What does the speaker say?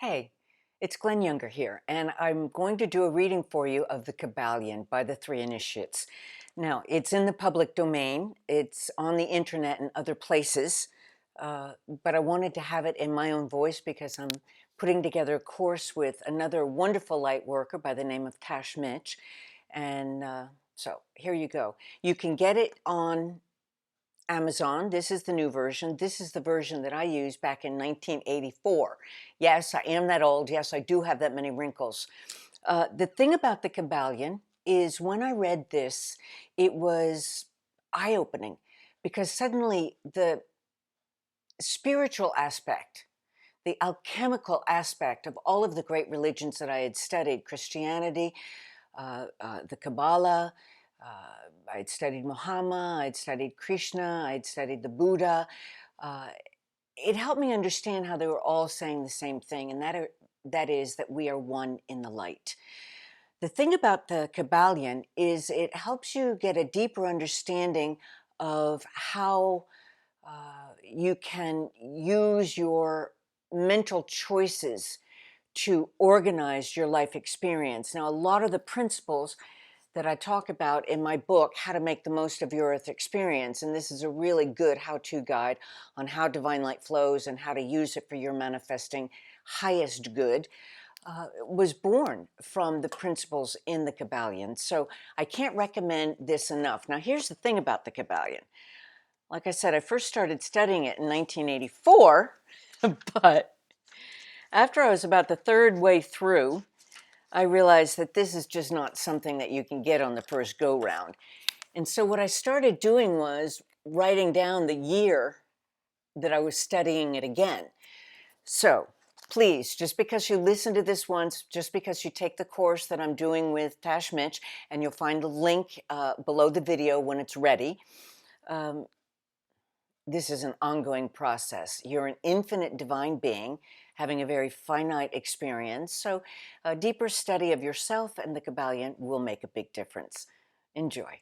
Hey, it's Glenn Younger here, and I'm going to do a reading for you of the Kybalion by the Three Initiates. Now, it's in the public domain, it's on the internet and other places, but I wanted to have it in my own voice because I'm putting together a course with another wonderful light worker by the name of Tash Mitch. And so here you go. You can get it on Amazon. This is the new version. This is the version that I used back in 1984. Yes, I am that old. Yes, I do have that many wrinkles. The thing about the Kybalion is when I read this, it was eye-opening because suddenly the spiritual aspect, the alchemical aspect of all of the great religions that I had studied, Christianity, the Kabbalah, I'd studied Muhammad, I'd studied Krishna, I'd studied the Buddha. Uh, it helped me understand how they were all saying the same thing, and that is that we are one in the light. The thing about the Kybalion is it helps you get a deeper understanding of how you can use your mental choices to organize your life experience. Now, a lot of the principles that I talk about in my book, How to Make the Most of Your Earth Experience, and this is a really good how-to guide on how divine light flows and how to use it for your manifesting highest good, was born from the principles in the Kybalion. So I can't recommend this enough. Now, here's the thing about the Kybalion. Like I said, I first started studying it in 1984, but after I was about the third way through, I realized that this is just not something that you can get on the first go round. And so what I started doing was writing down the year that I was studying it again. So please, just because you listen to this once, just because you take the course that I'm doing with Tash Mitch, and you'll find the link below the video when it's ready, this is an ongoing process. You're an infinite divine being having a very finite experience. So a deeper study of yourself and the Kybalion will make a big difference. Enjoy.